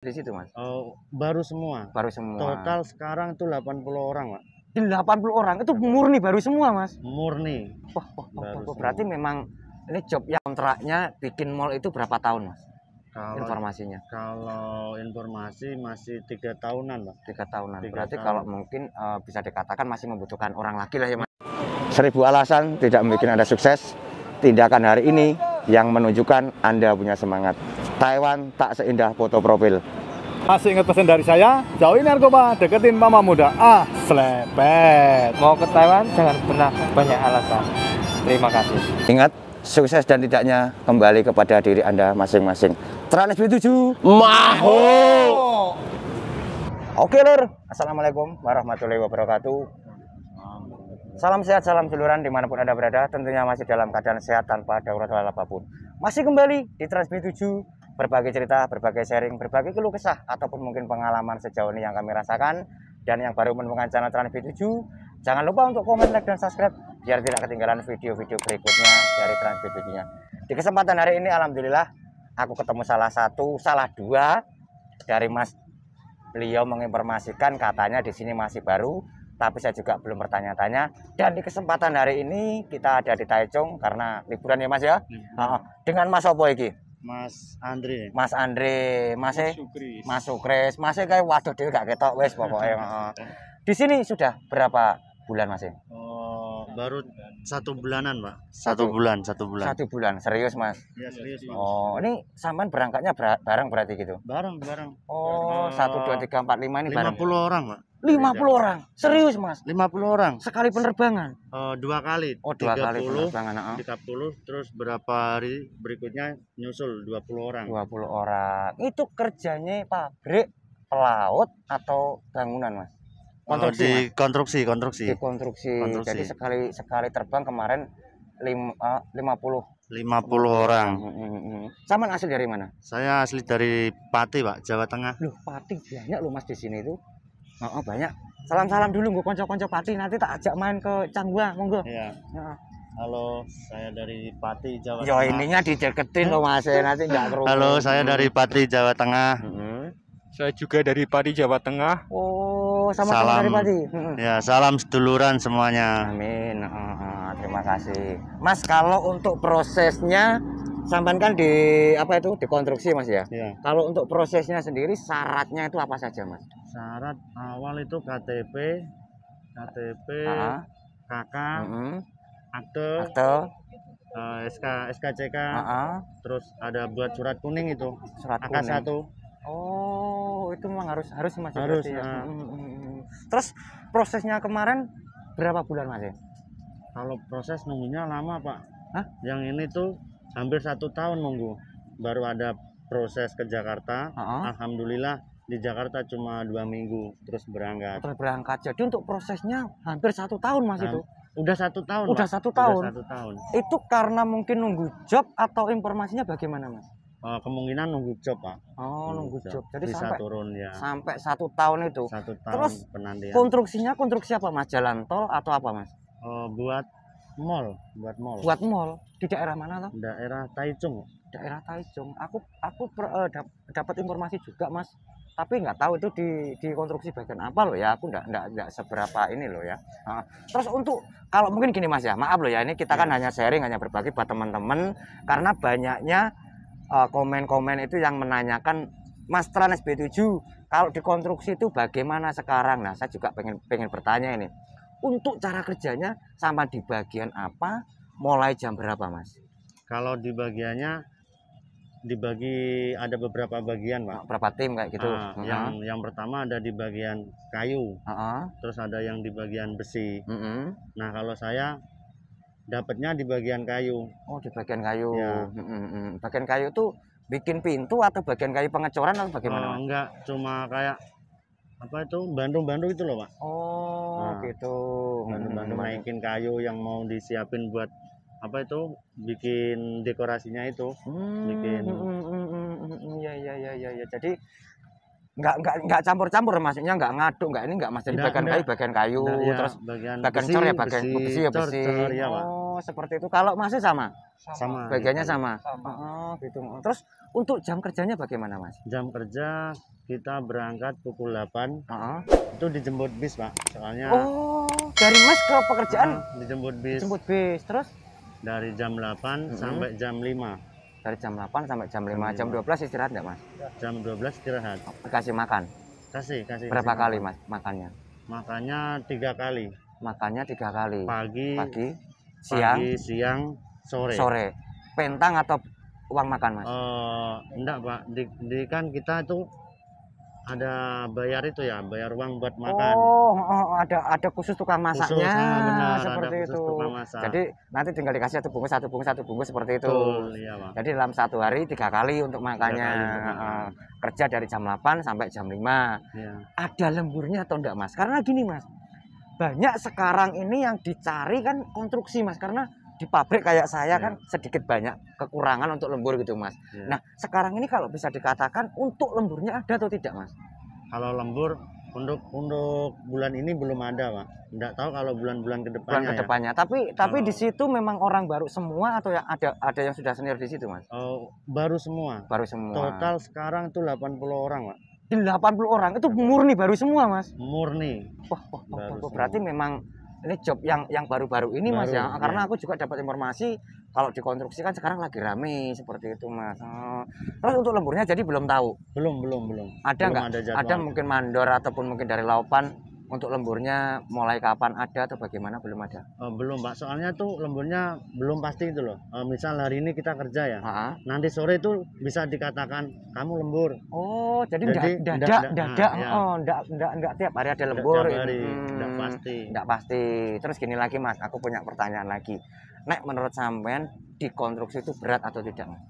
di situ, Mas? Oh, baru semua. Baru semua. Total sekarang tuh 80 orang, Pak. 80 orang itu murni baru semua, Mas? Murni. Berarti memang ini job yang kontraknya bikin mall itu berapa tahun, Mas? Informasinya. Kalau informasi masih 3 tahunan, Pak. 3 tahunan. 3 Berarti tahun. kalau mungkin bisa dikatakan masih membutuhkan orang lagi lah ya, Mas. 1000 alasan tidak membuat Anda sukses. Tindakan hari ini yang menunjukkan Anda punya semangat. Taiwan tak seindah foto profil. Masih ingat pesan dari saya, jauhin narkoba, deketin mama muda. Slepet. Mau ke Taiwan jangan pernah banyak alasan. Terima kasih. Ingat, sukses dan tidaknya kembali kepada diri Anda masing-masing. Trans B7 Maho. Oke, Lur. Assalamualaikum warahmatullahi wabarakatuh. Salam sehat, salam seluruhan dimanapun Anda berada. Tentunya masih dalam keadaan sehat tanpa darurat hal apapun. Masih kembali di Trans B7. Berbagai cerita, berbagai sharing, berbagai keluh kesah ataupun mungkin pengalaman sejauh ini yang kami rasakan. Dan yang baru menemukan channel Trans B7, jangan lupa untuk komen, like, dan subscribe biar tidak ketinggalan video-video berikutnya dari Trans B7-nya. Di kesempatan hari ini alhamdulillah aku ketemu salah dua dari Mas. Beliau menginformasikan katanya di sini masih baru, tapi saya juga belum bertanya-tanya. Dan di kesempatan hari ini kita ada di Taichung karena liburan ya, Mas ya. Dengan Mas Opo iki? Mas Andre. Mas Andre, Mas Sukris, Mas kayak waduh dhewe gak ketok wis pokoknya. Di sini sudah berapa bulan, Mas? Oh, baru 1 bulanan, Pak. 1 bulan. 1 bulan. Serius, Mas? Ya, serius, Mas. Oh, ini sampean berangkatnya bareng berarti gitu? Bareng. Oh, 1 2 3 4 5 ini bareng. 50 orang, Pak. 50 orang. Serius, Mas? 50 orang. Sekali penerbangan? 2 kali. Oh, 2 kali penerbangan. 30, terus berapa hari berikutnya nyusul 20 orang. 20 orang. Itu kerjanya pabrik, pelaut atau bangunan, Mas? Konstruksi. Di konstruksi. Jadi sekali terbang kemarin 50 orang. Sampean asli dari mana? Saya asli dari Pati, Pak, Jawa Tengah. Loh, Pati banyak loh, Mas, di sini tuh. Banyak. Salam-salam dulu gue konco-konco Pati, nanti tak ajak main ke Canggua, monggo. Iya. Halo, saya dari Pati, Jawa Tengah. Yo, ininya dideketin loh, Mas, nanti enggak kerungu. Halo, saya dari Pati, Jawa Tengah. Saya juga dari Pati, Jawa Tengah. Oh, sama-sama dari Pati. Ya, salam seduluran semuanya. Amin. Terima kasih. Mas, kalau untuk prosesnya sampean kan di apa itu? Di konstruksi, Mas ya? Iya. Kalau untuk prosesnya sendiri syaratnya itu apa saja, Mas? Syarat awal itu KTP, KK, akte, SKCK, terus ada buat surat kuning itu, surat AK1. Oh, itu memang harus Mas. Harus. Ya. Terus prosesnya kemarin berapa bulan, Mas? Kalau proses nunggunya lama, Pak. Hah? Yang ini tuh hampir 1 tahun nunggu, baru ada proses ke Jakarta. Alhamdulillah di Jakarta cuma 2 minggu terus berangkat. Jadi untuk prosesnya hampir 1 tahun, Mas, itu. Udah 1 tahun. Udah 1 tahun. Udah 1 tahun. Itu karena mungkin nunggu job atau informasinya bagaimana, Mas? Kemungkinan nunggu job, Pak. Oh, nunggu job. Jadi bisa sampai turun ya. Sampai 1 tahun itu. 1 tahun. Terus penantian. Konstruksi apa, Mas? Jalan tol atau apa, Mas? Buat mall. Buat mall. Di daerah mana tuh? Daerah Taichung. Daerah Taichung. Aku dapat informasi juga, Mas. Tapi nggak tahu itu di konstruksi bagian apa loh ya. Aku nggak seberapa ini loh ya. Terus untuk kalau mungkin gini, Mas ya, maaf loh ya, ini kita kan hanya sharing, hanya berbagi buat teman-teman karena banyaknya komen-komen itu yang menanyakan, Mas, Trans B7 kalau di konstruksi itu bagaimana sekarang? Nah, saya juga pengen bertanya ini. Untuk cara kerjanya sama di bagian apa? Mulai jam berapa, Mas? Kalau di bagiannya dibagi ada beberapa bagian, Pak. Berapa tim kayak gitu? Yang pertama ada di bagian kayu. Terus ada yang di bagian besi. Nah, kalau saya dapatnya di bagian kayu. Oh, di bagian kayu. Ya. Bagian kayu tuh bikin pintu atau bagian kayu pengecoran atau bagaimana? Enggak, cuma kayak apa itu bandu-bandu itu loh, Pak. Oh, gitu. Bandu-bandu naikin kayu yang mau disiapin buat apa itu bikin dekorasinya itu. Iya. Jadi nggak campur-campur, maksudnya nggak ngaduk, ini nggak, Mas. Jadi bagian kayu, terus bagian cor ya bagian besi ya besi. Ya, Pak. Oh, seperti itu. Kalau masih sama, Sama. bagiannya gitu. sama. Oh, gitu. Terus untuk jam kerjanya bagaimana, Mas? Jam kerja kita berangkat pukul 8, Heeh. itu dijemput bis, Pak. Soalnya Oh, dari Mas ke pekerjaan dijemput bis jemput bis, terus dari jam 8 sampai jam 5. dari jam 8 sampai jam 5, jam 12 istirahat nggak, Mas? Jam 12 istirahat. Dikasih makan. Kasih Berapa kasih kali, makan. Mas, makannya? Makannya 3 kali. Makannya 3 kali. Pagi, siang, sore. sore. Pentang atau uang makan, Mas? Enggak, Pak. Kan kita itu ada bayar itu ya, bayar uang buat makan. Oh, ada khusus tukang masaknya, benar, seperti ada khusus itu. tukang masak. Jadi nanti tinggal dikasih satu bungkus seperti itu. Betul, iya, Pak. Jadi dalam 1 hari 3 kali untuk makannya. 3 kali untuk makan. Heeh. Kerja dari jam 8 sampai jam 5. Iya. Ada lemburnya atau enggak, Mas? Karena gini, Mas. Banyak sekarang ini yang dicari kan konstruksi, Mas, karena di pabrik kayak saya kan sedikit banyak kekurangan untuk lembur gitu, Mas. Iya. Nah, sekarang ini kalau bisa dikatakan untuk lemburnya ada atau tidak, Mas? Kalau lembur untuk bulan ini belum ada, Pak. Enggak tahu kalau bulan-bulan Bulan kedepannya ya. kedepannya. Tapi di situ memang orang baru semua atau yang ada yang sudah senior di situ, Mas? Baru semua. Baru semua. Total sekarang tuh 80 orang, Pak. 80 orang itu murni baru semua, Mas. Murni. Wah, Baru berarti memang ini job yang baru-baru ini, Mas, Baru, ya. Karena iya. aku juga dapat informasi kalau dikonstruksi kan sekarang lagi rame seperti itu, Mas. Terus untuk lemburnya jadi belum tahu. Belum. Ada Belum nggak? ada jadwal. Ada mungkin mandor ataupun mungkin dari laupan untuk lemburnya mulai kapan ada atau bagaimana belum ada? Belum, Pak. Soalnya tuh lemburnya belum pasti itu loh. Misal hari ini kita kerja ya. Heeh. Nanti sore itu bisa dikatakan kamu lembur. Oh, jadi Jadi, dadak. ya. Oh, enggak tiap hari ada lembur. Tiap hari, Hmm, enggak pasti. Enggak pasti. Terus gini lagi, Mas, aku punya pertanyaan lagi. Nek menurut sampean dikonstruksi itu berat atau tidak, Mas?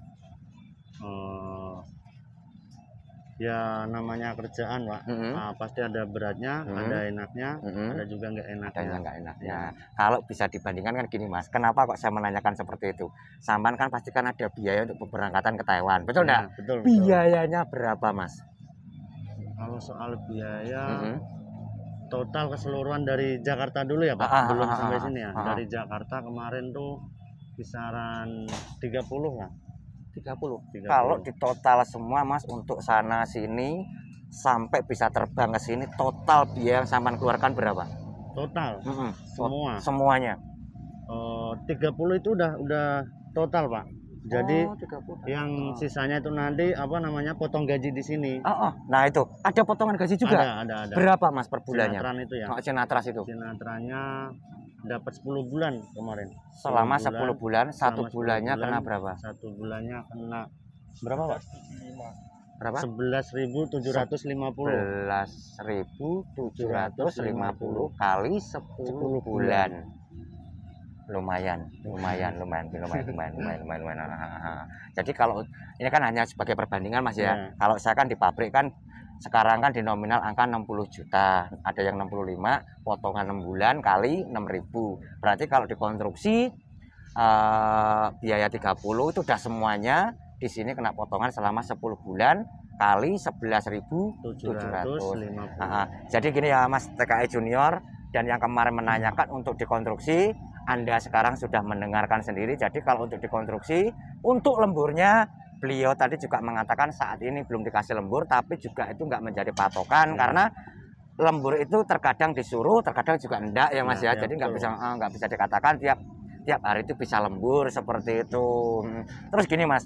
Ya namanya kerjaan, Pak. Pasti ada beratnya, ada enaknya, ada juga enggak Ada enaknya. yang enggak enaknya. Kalau bisa dibandingkan kan gini, Mas. Kenapa kok saya menanyakan seperti itu? Sampean kan pasti kan ada biaya untuk pemberangkatan ke Taiwan. Betul enggak? Betul. Biayanya berapa, Mas? Kalau soal biaya total keseluruhan dari Jakarta dulu ya, Pak. Belum sampai sini ya. Dari Jakarta kemarin tuh kisaran 30 lah. 30. Kalau di total semua, Mas, untuk sana sini sampai bisa terbang ke sini total biaya yang sampean keluarkan berapa? Total. Semua. Semuanya. 30 itu udah total, Pak. Jadi 30. yang sisanya itu nanti potong gaji di sini. Nah, itu ada potongan gaji juga. Ada. Berapa, Mas, per bulannya? Sinatran itu ya. Sinatras itu. Sinatrannya dapat 10 bulan kemarin. Selama 10 bulan, satu Selama 10 bulannya bulan, kena berapa? Satu bulannya kena berapa, Pak? Berapa? 11.750. 11.750 kali 10 bulan. Lumayan. Jadi kalau ini kan hanya sebagai perbandingan, Mas, ya. Kalau saya kan di pabrik kan sekarang kan di nominal angka 60 juta, ada yang 65, potongan 6 bulan kali 6.000. Berarti kalau dikonstruksi biaya 30 itu udah semuanya di sini kena potongan selama 10 bulan kali 11.750. Jadi gini ya, Mas TKI Junior dan yang kemarin menanyakan untuk dikonstruksi, Anda sekarang sudah mendengarkan sendiri. Jadi kalau untuk dikonstruksi, untuk lemburnya beliau tadi juga mengatakan saat ini belum dikasih lembur, tapi juga itu nggak menjadi patokan karena lembur itu terkadang disuruh, terkadang juga enggak ya, Mas, ya. Jadi nggak bisa dikatakan tiap hari itu bisa lembur seperti itu. Terus gini, Mas,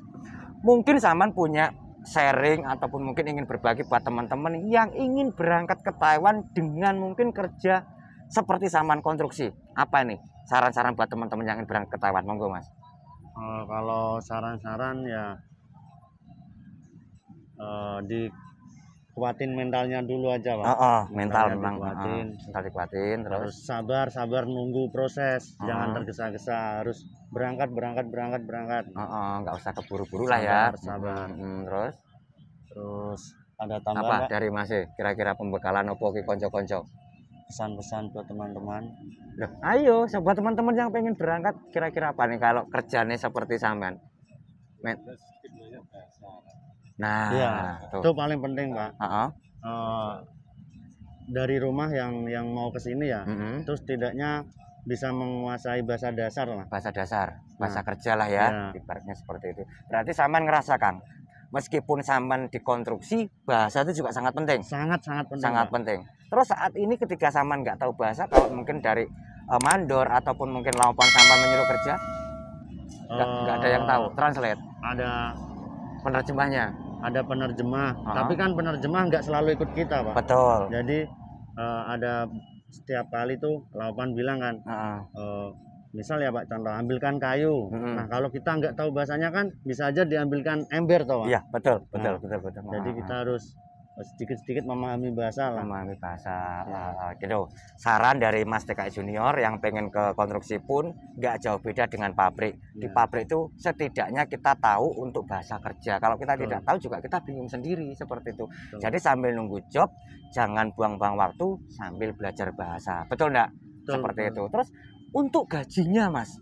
mungkin Saman punya sharing ataupun mungkin ingin berbagi buat teman-teman yang ingin berangkat ke Taiwan dengan mungkin kerja seperti Saman konstruksi. Apa ini saran-saran buat teman-teman yang ingin berangkat ke Taiwan? Monggo, Mas. Kalau saran-saran ya dikuatin mentalnya dulu aja, Pak. Mental memang mental dikuatin, terus sabar nunggu proses, jangan tergesa-gesa, harus berangkat. Nggak usah keburu-buru lah ya. Sabar. Terus ada tambahan apa dari Mas? Kira-kira pembekalan opo ki konco-konco? Pesan-pesan buat teman-teman. Loh, ayo buat teman-teman yang pengen berangkat, kira-kira apa nih kalau kerjanya seperti sampean? Nah, ya, itu paling penting, Pak. Dari rumah yang mau ke sini ya, terus setidaknya bisa menguasai bahasa dasar lah. Bahasa dasar, bahasa Nah, kerja lah ya, ibaratnya seperti itu. Berarti sampean ngerasakan meskipun sampean dikonstruksi, bahasa itu juga sangat penting. Sangat-sangat penting. Sangat Pak. penting. Terus saat ini ketika sampean nggak tahu bahasa, kalau mungkin dari mandor ataupun mungkin lawan sampean menyuruh kerja, nggak ada yang tahu. Translate, Ada penerjemahnya. ada penerjemah, tapi kan penerjemah nggak selalu ikut kita, Pak. Betul. Jadi ada setiap kali tuh lawan bilang kan, misal ya Pak, contoh ambilkan kayu. Nah kalau kita nggak tahu bahasanya kan bisa aja diambilkan ember toh Pak. Iya betul, betul, Nah, betul, betul. Jadi kita harus sedikit-sedikit memahami bahasa lah. Memahami bahasa, gitu. Saran dari Mas TKI Junior yang pengen ke konstruksi pun nggak jauh beda dengan pabrik. Di pabrik itu setidaknya kita tahu untuk bahasa kerja. Kalau kita tidak tahu juga kita bingung sendiri seperti itu. Jadi sambil nunggu job, jangan buang-buang waktu sambil belajar bahasa. Betul enggak? Seperti itu. Terus untuk gajinya Mas,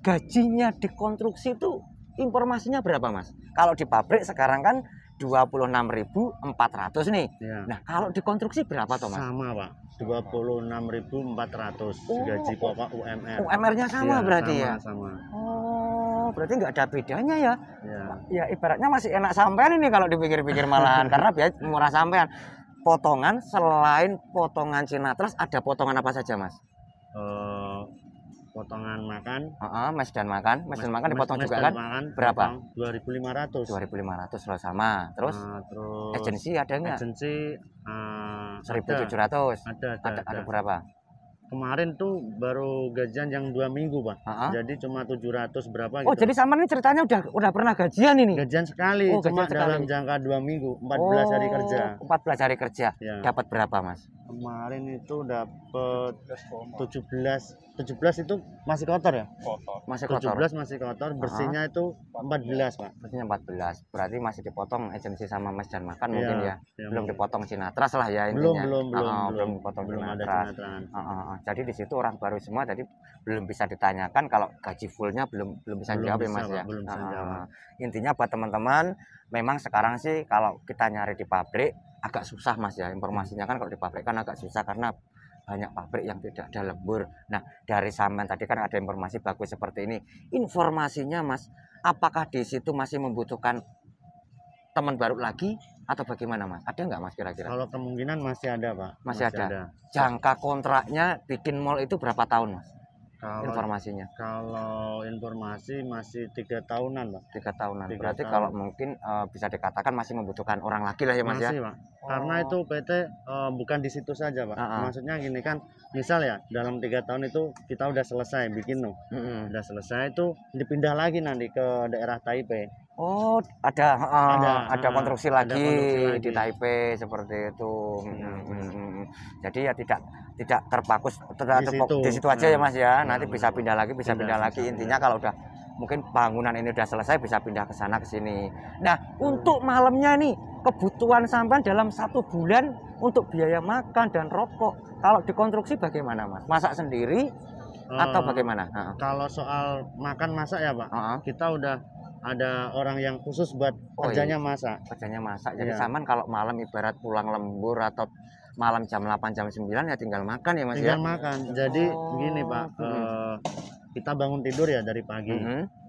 gajinya di konstruksi itu informasinya berapa Mas? Kalau di pabrik sekarang kan 26.400 nih. Ya. Nah, kalau di konstruksi berapa toh Mas? Sama Pak, 26.400 gaji pokok UMR. UMR-nya sama berarti sama, ya? Sama. Oh, berarti nggak ada bedanya ya? Ya. Ya ibaratnya masih enak sampean ini kalau dipikir-pikir malahan karena biaya murah sampean. Potongan selain potongan sinatras ada potongan apa saja Mas? Potongan makan. Mes dan makan. Mes dan makan dipotong juga kan? Makan, berapa? 2.500. 2.500 loh sama. Terus, terus agensi ada nggak? Agensi 1.700. Ada berapa? Kemarin tuh baru gajian yang 2 minggu Pak. Jadi cuma 700 berapa gitu. Oh jadi sama ini ceritanya udah pernah gajian ini? Gajian sekali, cuma dalam jangka 2 minggu, 14 hari kerja. 14 hari kerja. Ya. Dapat berapa Mas? Kemarin itu dapat 17 itu masih kotor ya? Masih kotor. 17 masih kotor, bersihnya itu 14 Pak. Bersihnya 14. Berarti masih dipotong agensi sama mes dan makan mungkin ya. Belum dipotong sinatras lah ya intinya. Belum dipotong sinatras. Jadi di situ orang baru semua tadi belum bisa ditanyakan, kalau gaji fullnya belum bisa jawab ya Mas ya. Belum bisa jawab. Intinya buat teman-teman, memang sekarang sih kalau kita nyari di pabrik agak susah Mas ya, informasinya kan kalau di pabrik kan agak susah karena banyak pabrik yang tidak ada lembur. Nah dari sampean tadi kan ada informasi bagus seperti ini. Informasinya Mas, apakah di situ masih membutuhkan teman baru lagi atau bagaimana Mas? Ada nggak Mas kira-kira? Kalau kemungkinan masih ada Pak. Masih ada. Jangka kontraknya bikin mall itu berapa tahun Mas? Informasinya? Kalau informasi masih 3 tahunan Pak. 3 tahunan. 3 Berarti tahun. kalau mungkin bisa dikatakan masih membutuhkan orang lagi lah ya Mas masih, ya? Pak. Karena itu PT bukan di situ saja Pak. Maksudnya gini kan, misal ya dalam 3 tahun itu kita udah selesai bikin loh. Udah selesai itu dipindah lagi nanti ke daerah Taipei. Oh, ada konstruksi lagi di Taipei seperti itu. Jadi ya tidak terpaku di situ aja ya Mas ya. Nanti bisa pindah lagi, pindah lagi. Intinya kalau udah mungkin bangunan ini udah selesai bisa pindah ke sana ke sini. Nah, untuk malamnya nih kebutuhan sampean dalam 1 bulan untuk biaya makan dan rokok. Kalau dikonstruksi bagaimana Mas? Masak sendiri atau bagaimana? Kalau soal makan masak ya Pak, kita udah ada orang yang khusus buat kerjanya masak. Kerjanya masak. Jadi sampean kalau malam ibarat pulang lembur atau malam jam 8 jam 9 ya tinggal makan ya Mas ya. Tinggal makan. Jadi gini Pak, kita bangun tidur ya dari pagi.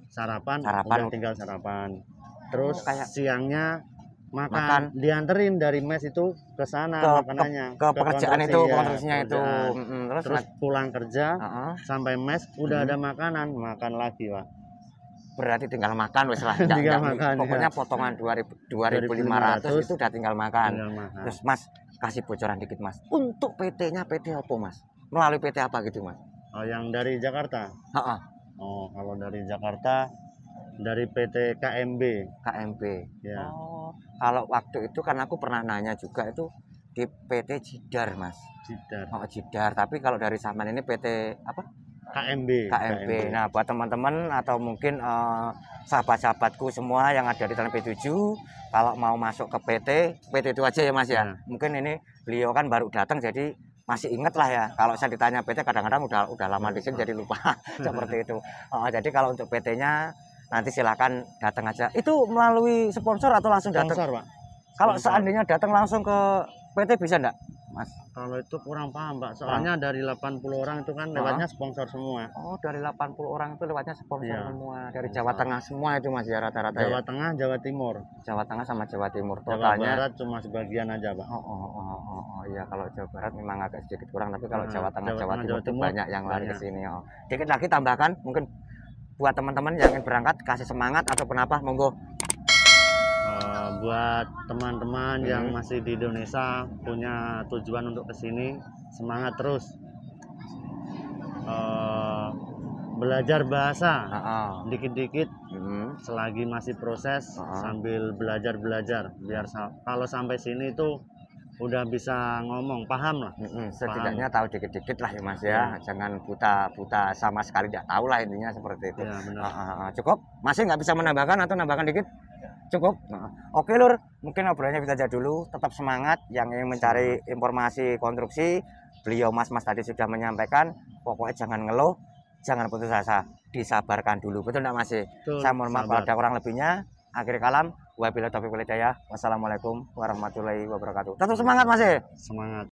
Sarapan udah tinggal sarapan. Terus siangnya makan, dianterin dari mes itu ke sana makanannya. Ke pekerjaan itu, konstruksinya itu. Terus pulang kerja sampai mes udah ada makanan, makan lagi Pak. Berarti tinggal makan wes lah. Pokoknya potongan 2.500 itu udah tinggal makan. Terus Mas kasih bocoran dikit Mas. Untuk PT-nya PT apa Mas? Melalui PT apa gitu Mas? Oh, yang dari Jakarta. Oh, kalau dari Jakarta dari PT KMB. KMB. Ya. Oh, kalau waktu itu kan aku pernah nanya juga itu di PT Jidar Mas. Jidar. Oh, Jidar. Tapi kalau dari Saman ini PT apa? KMB. Nah buat teman-teman atau mungkin sahabat-sahabatku semua yang ada di Trans B7, kalau mau masuk ke PT itu aja ya Mas ya. Mungkin ini beliau kan baru datang jadi masih inget lah ya. Kalau saya ditanya PT kadang-kadang udah lama di sini jadi lupa seperti itu. Jadi kalau untuk PT-nya nanti silakan datang aja. Itu melalui sponsor atau langsung datang? Sponsor Pak. Kalau seandainya datang langsung ke PT bisa enggak? Mas? Kalau itu kurang paham, Pak. Soalnya dari 80 orang itu kan lewatnya sponsor semua. Oh, dari 80 orang itu lewatnya sponsor Iya, semua. Dari sponsor. Jawa Tengah semua itu Mas ya rata-rata ya? Jawa Tengah, Jawa Timur. Jawa Tengah sama Jawa Timur. Jawa Totalnya Barat cuma sebagian aja, Pak. Oh, iya, kalau Jawa Barat memang agak sedikit kurang, tapi kalau Nah, Jawa Tengah, Jawa Jawa Tengah, Timur Jawa itu Timur banyak yang lari ke banyak. sini. Oh. Dikit lagi tambahkan, mungkin buat teman-teman yang ingin berangkat kasih semangat atau kenapa, monggo. Buat teman-teman yang masih di Indonesia punya tujuan untuk kesini, semangat terus. Belajar bahasa dikit-dikit selagi masih proses, sambil belajar biar kalau sampai sini tuh udah bisa ngomong, paham lah. Setidaknya tahu dikit-dikit lah ya Mas ya. Jangan buta sama sekali tidak tahu lah, intinya seperti itu. Ya, benar. Cukup? Masih nggak bisa menambahkan atau nambahkan dikit? Cukup. Oke Lur, mungkin obrolannya kita aja dulu. Tetap semangat yang ingin mencari informasi konstruksi. Beliau Mas tadi sudah menyampaikan, pokoknya jangan ngeluh, jangan putus asa, disabarkan dulu. Betul enggak Mas? Betul, Saya mohon maaf kalau sabar. ada kurang lebihnya. Akhir kalam, wabillahi taufiq wal hidayah. Wassalamualaikum warahmatullahi wabarakatuh. Tetap semangat Mas. Semangat.